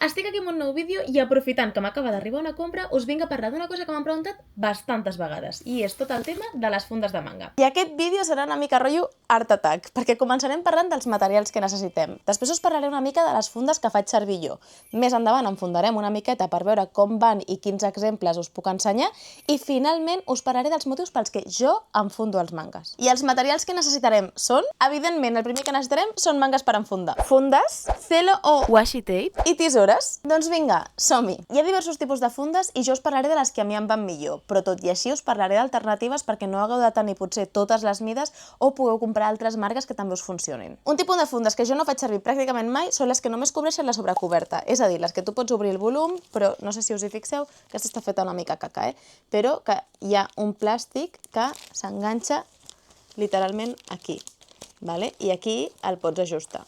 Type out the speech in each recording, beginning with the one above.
Estic aquí amb un nou vídeo i aprofitant que m'acaba d'arribar una compra, us vinc a parlar d'una cosa que m'han preguntat bastantes vegades, i és tot el tema de les fundes de manga. I aquest vídeo serà una mica rotllo Art Attack, perquè començarem parlant dels materials que necessitem. Després us parlaré una mica de les fundes que faig servir jo. Més endavant enfundarem una miqueta per veure com van i quins exemples us puc ensenyar, i finalment us parlaré dels motius pels que jo enfundo els mangas. I els materials que necessitarem són, evidentment, el primer que necessitarem són mangas per enfundar. Fundes, celo o washi tape i tisores. Doncs vinga, som-hi! Hi ha diversos tipus de fundes i jo us parlaré de les que a mi em van millor, però tot i així us parlaré d'alternatives perquè no hagueu de tenir potser totes les mides o pugueu comprar altres marques que també us funcionin. Un tipus de fundes que jo no faig servir pràcticament mai són les que només cobreixen la sobrecoberta, és a dir, les que tu pots obrir el volum, però no sé si us hi fixeu, aquesta està feta una mica caca, però que hi ha un plàstic que s'enganxa literalment aquí, i aquí el pots ajustar.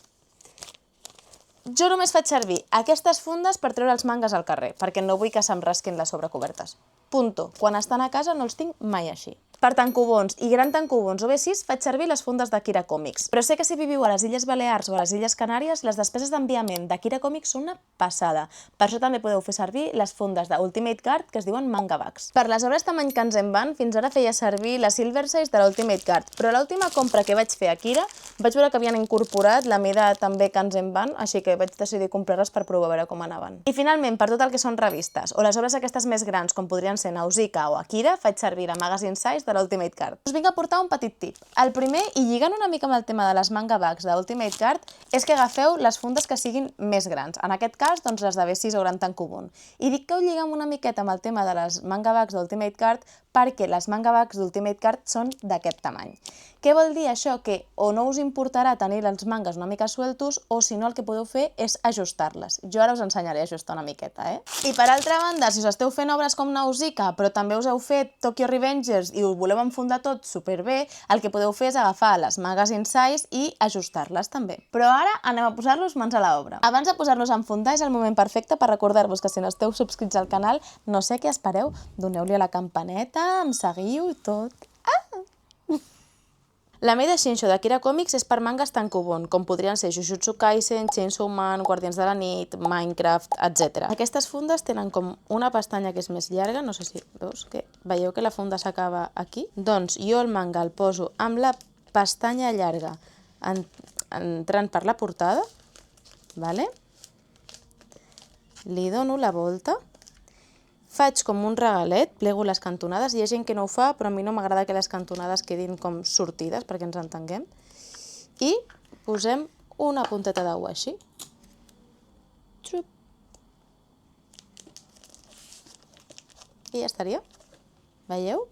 Jo només faig servir aquestes fundes per treure els mangas al carrer, perquè no vull que se'm rasquin les sobrecobertes. Punto. Quan estan a casa no els tinc mai així. Per tancobons i gran tancobons o B6 faig servir les fundes d'Akira Comics. Però sé que si viviu a les Illes Balears o a les Illes Canàries, les despeses d'enviament d'Akira Comics són una passada. Per això també podeu fer servir les fundes d'Ultimate Guard que es diuen Manga Bags. Per les obres tamany Kanzenban, fins ara feia servir la Silver Size de l'Ultimate Guard, però l'última compra que vaig fer a Akira vaig veure que havien incorporat la mida també Kanzenban, així que vaig decidir comprar-les per provar a veure com anaven. I finalment, per tot el que són revistes o les obres aquestes més grans, com podrien ser Nausicaa o Akira, faig servir la Magazine Size de l'Ultimate Guard. Us vinc a portar un petit tip. El primer, i lligant una mica amb el tema de les manga bags d'Ultimate Guard, és que agafeu les fundes que siguin més grans. En aquest cas, doncs les de B6 o gran tancobon. I dic que ho lliguem una miqueta amb el tema de les manga bags d'Ultimate Guard perquè les manga bags d'Ultimate Guard són d'aquest tamany. Què vol dir això? Que o no us importarà tenir els mangas una mica sueltos o si no el que podeu fer és ajustar-les. Jo ara us ensenyaré a ajustar una miqueta, I per altra banda, si us esteu fent obres com Nausicaa, però també us heu fet Tokyo Revengers i us voleu enfundar tot superbé, el que podeu fer és agafar les Magazine Size i ajustar-les també. Però ara anem a posar-los mans a l'obra. Abans de posar-los a enfundar és el moment perfecte per recordar-vos que si no esteu subscrits al canal, no sé què espereu, doneu-li a la campaneta, em seguiu i tot. La mida Shinsho d'Akira Comics és per mangas tankobon, com podrien ser Jujutsu Kaisen, Chainsaw Man, Guardians de la Nit, Minecraft, etc. Aquestes fundes tenen com una pestanya que és més llarga, no sé si veus que veieu que la funda s'acaba aquí? Doncs jo el manga el poso amb la pestanya llarga entrant per la portada, li dono la volta, faig com un regalet, plego les cantonades, hi ha gent que no ho fa, però a mi no m'agrada que les cantonades quedin com sortides, perquè ens entenguem, i posem una punteta de washi. I ja estaria. Veieu?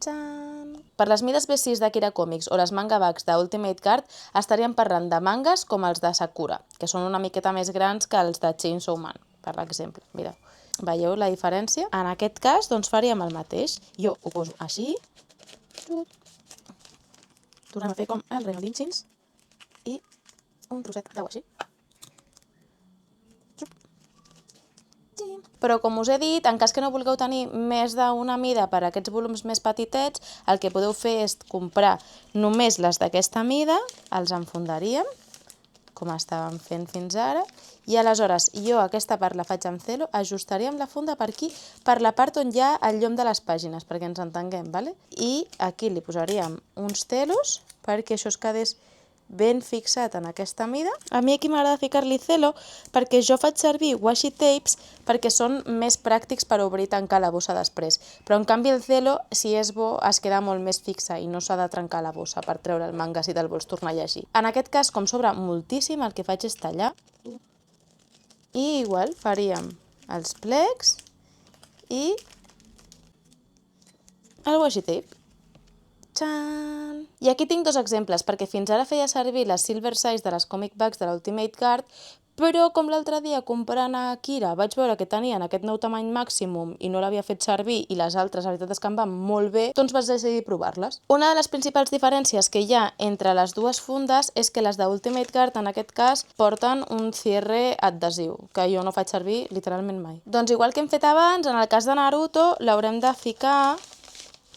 Per les mides B6 d'Akira Comics o les manga bags d'Ultimate Guard estaríem parlant de mangas com els de Sakura, que són una miqueta més grans que els de Chainsaw Man, per exemple. Mireu, veieu la diferència? En aquest cas, doncs faríem el mateix. Jo ho poso així, tornem a fer com els regalínxins i un trosset de washi. Però com us he dit, en cas que no vulgueu tenir més d'una mida per a aquests volums més petitets, el que podeu fer és comprar només les d'aquesta mida, els enfundaríem, com estàvem fent fins ara, i aleshores jo aquesta part la faig amb celo, ajustaríem la funda per aquí, per la part on hi ha el llom de les pàgines, perquè ens entenguem, i aquí li posaríem uns celos perquè això es quedés ben fixat en aquesta mida. A mi aquí m'agrada ficar-li celo perquè jo faig servir washi tapes perquè són més pràctics per obrir i tancar la bossa després, però en canvi el celo, si és bo, es queda molt més fixa i no s'ha de trencar la bossa per treure el manga si te'l vols tornar a llegir. En aquest cas, com sobra moltíssim, el que faig és tallar i igual faríem els plecs i el washi tape. I aquí tinc dos exemples, perquè fins ara feia servir la Silver Size de les Comic Bags de l'Ultimate Guard, però com l'altre dia comprant a Akira vaig veure que tenien aquest nou tamany màximum i no l'havia fet servir i les altres, la veritat és que em van molt bé, doncs vaig decidir provar-les. Una de les principals diferències que hi ha entre les dues fundes és que les d'Ultimate Guard en aquest cas porten un cierre adhesiu, que jo no faig servir literalment mai. Doncs igual que hem fet abans, en el cas de Naruto l'haurem de ficar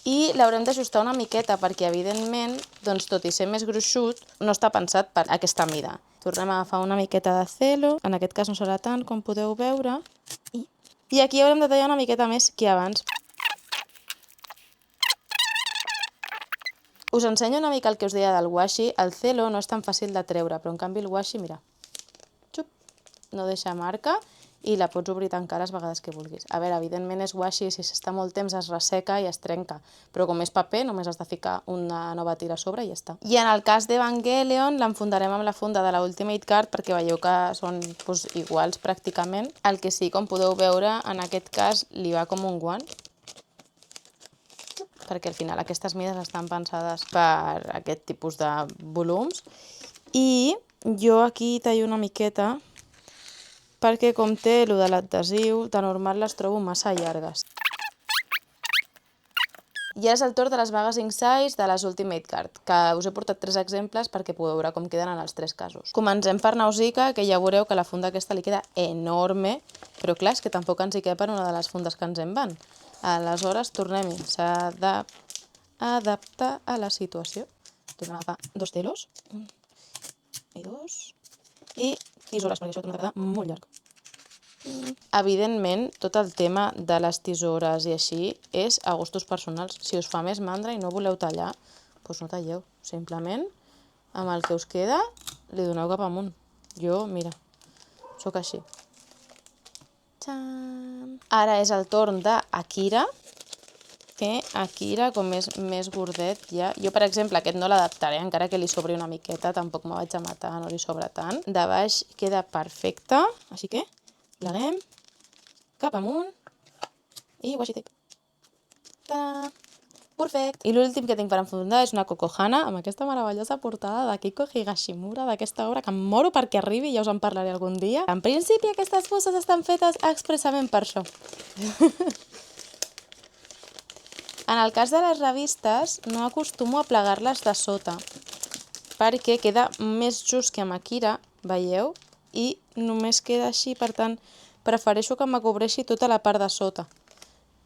i l'haurem d'ajustar una miqueta perquè, evidentment, tot i ser més gruixut, no està pensat per aquesta mida. Tornem a agafar una miqueta de celo, en aquest cas no serà tant com podeu veure, i aquí haurem de tallar una miqueta més que abans. Us ensenyo una mica el que us deia del washi. El celo no és tan fàcil de treure, però en canvi el washi, mira, xup, no deixa marca i la pots obrir i tancar les vegades que vulguis. A veure, evidentment és washi, si s'està molt temps es resseca i es trenca, però com és paper només has de ficar una nova tira a sobre i ja està. I en el cas d'Evangelion l'enfundarem amb la funda de la Ultimate Card perquè veieu que són iguals pràcticament. El que sí, com podeu veure, en aquest cas li va com un guant, perquè al final aquestes mides estan pensades per aquest tipus de volums. I jo aquí tallo una miqueta perquè com té allò de l'adhesiu, de normal les trobo massa llargues. I ara és el torn de les vagues ink size de les Ultimate Card, que us he portat 3 exemples perquè podeu veure com queden en els 3 casos. Comencem per Nausicaa, que ja veureu que la funda aquesta li queda enorme, però clar, és que tampoc ens hi cap en una de les fundes que ens en van. Aleshores, tornem-hi. S'ha d'adaptar a la situació. Tornem a agafar 2 telos. 1 i 2. I tisores, perquè això torna a quedar molt llarg. Evidentment, tot el tema de les tisores i així és a gustos personals. Si us fa més mandra i no voleu tallar, doncs no talleu. Simplement, amb el que us queda, li doneu cap amunt. Jo, mira, sóc així. Ara és el torn d'Akira, que Akira, com és més gordet, ja... Jo, per exemple, aquest no l'adaptaré, encara que li sobri una miqueta, tampoc me vaig a matar, no li sobra tant. De baix queda perfecte, així que pleguem cap amunt i washi tape. Perfecte. I l'últim que tinc per enfundar és una Kokohana amb aquesta meravellosa portada de Kiko Higashimura, d'aquesta obra que em moro perquè arribi, ja us en parlaré algun dia. En principi aquestes bosses estan fetes expressament per això. En el cas de les revistes no acostumo a plegar-les de sota perquè queda més just que amb Akira, veieu? I només queda així, per tant prefereixo que me cobreixi tota la part de sota.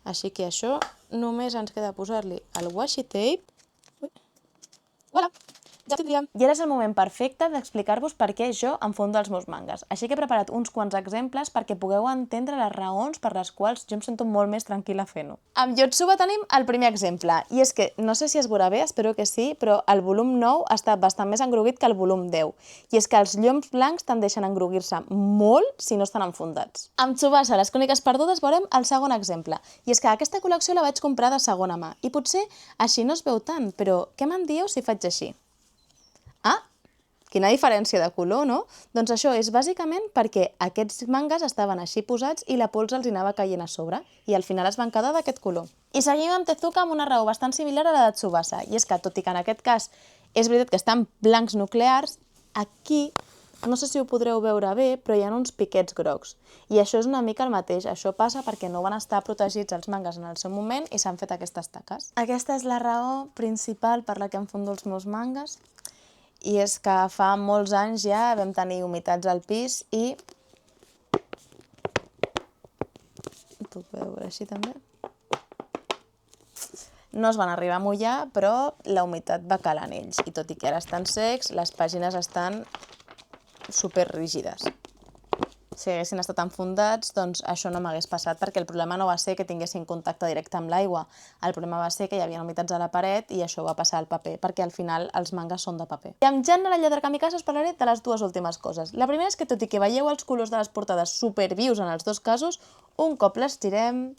Així que això només ens queda posar-li el washi tape. Voilà, ja tindríem. I ara és el moment perfecte d'explicar-vos per què jo enfundo els meus mangas. Així que he preparat uns quants exemples perquè pugueu entendre les raons per les quals jo em sento molt més tranquil·la fent-ho. Amb Yotsuba tenim el primer exemple, i és que, no sé si es veurà bé, espero que sí, però el volum 9 està bastant més engruguit que el volum 10. I és que els lloms blancs tendeixen a engrugir-se molt si no estan enfundats. Amb Tsubasa, les cròniques perdudes, veurem el segon exemple. I és que aquesta col·lecció la vaig comprar de segona mà, i potser així no es veu tant, però què me'n dieu si faig així? Ah, quina diferència de color, no? Doncs això és bàsicament perquè aquests mangas estaven així posats i la pols els anava caient a sobre i al final es van quedar d'aquest color. I seguim amb Tezuka amb una raó bastant similar a la de Tsubasa, i és que, tot i que en aquest cas és veritat que estan blancs nuclears, aquí, no sé si ho podreu veure bé, però hi ha uns piquets grocs. I això és una mica el mateix, això passa perquè no van estar protegits els mangas en el seu moment i s'han fet aquestes taques. Aquesta és la raó principal per la que enfundo els meus mangas. I és que fa molts anys ja vam tenir humitats al pis i... Puc veure així també? No es van arribar a mullar, però la humitat va calar en ells. I tot i que ara estan secs, les pàgines estan superrígides. Si haguessin estat enfundats, doncs això no m'hagués passat, perquè el problema no va ser que tinguessin contacte directe amb l'aigua. El problema va ser que hi havia humitats a la paret i això va passar al paper, perquè al final els mangas són de paper. I amb Jan, la lladre kamikaze, us parlaré de les dues últimes coses. La primera és que, tot i que veieu els colors de les portades supervius en els dos casos, un cop les tirem...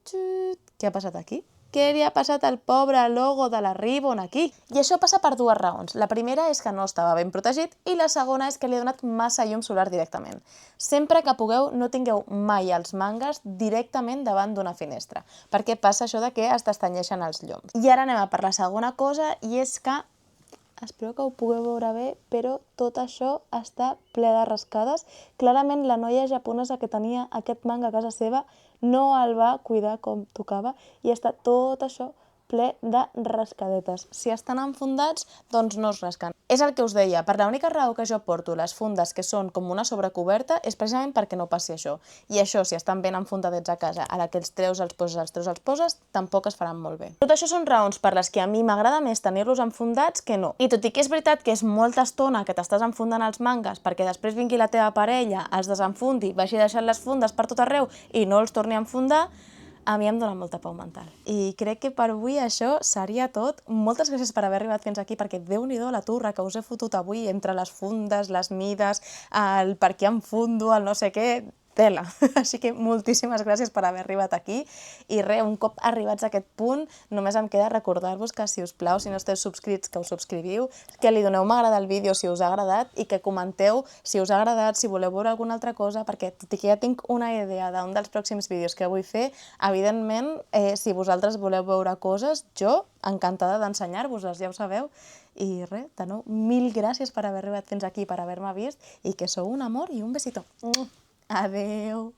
Què ha passat aquí? Què li ha passat al pobre logo de la Ribbon aquí? I això passa per dues raons. La primera és que no estava ben protegit i la segona és que li ha donat massa llum solar directament. Sempre que pugueu, no tingueu mai els mangas directament davant d'una finestra, perquè passa això de que es destanyeixen els llums. I ara anem a per la segona cosa, i és que, espero que ho pugueu veure bé, però tot això està ple de rascades. Clarament la noia japonesa que tenia aquest manga a casa seva no el va cuidar com tocava i està tot això ple de rascadetes. Si estan enfundats, doncs no es rasquen. És el que us deia, per l'única raó que jo porto les fundes que són com una sobrecoberta és precisament perquè no passi això. I això, si estan ben enfundadets a casa, a la que els treus, els poses, tampoc es faran molt bé. Tot això són raons per les que a mi m'agrada més tenir-los enfundats que no. I tot i que és veritat que és molta estona que t'estàs enfundant els mangues perquè després vingui la teva parella, els desenfundi, vagi deixant les fundes per tot arreu i no els torni a enfundar, a mi em dona molta pau mental. I crec que per avui això seria tot. Moltes gràcies per haver arribat fins aquí, perquè Déu-n'hi-do la turra que us he fotut avui entre les fundes, les mides, el per què em fundo, el no sé què, tela. Així que moltíssimes gràcies per haver arribat aquí. I res, un cop arribats a aquest punt, només em queda recordar-vos que, si us plau, si no esteu subscrits, que us subscriviu, que li doneu m'agrada al vídeo si us ha agradat i que comenteu si us ha agradat, si voleu veure alguna altra cosa, perquè tot i que ja tinc una idea d'un dels pròxims vídeos que vull fer, evidentment, si vosaltres voleu veure coses, jo encantada d'ensenyar-vos-les, ja ho sabeu. I res, de nou, mil gràcies per haver arribat fins aquí, per haver-me vist, i que sou un amor i un besito. Adeu!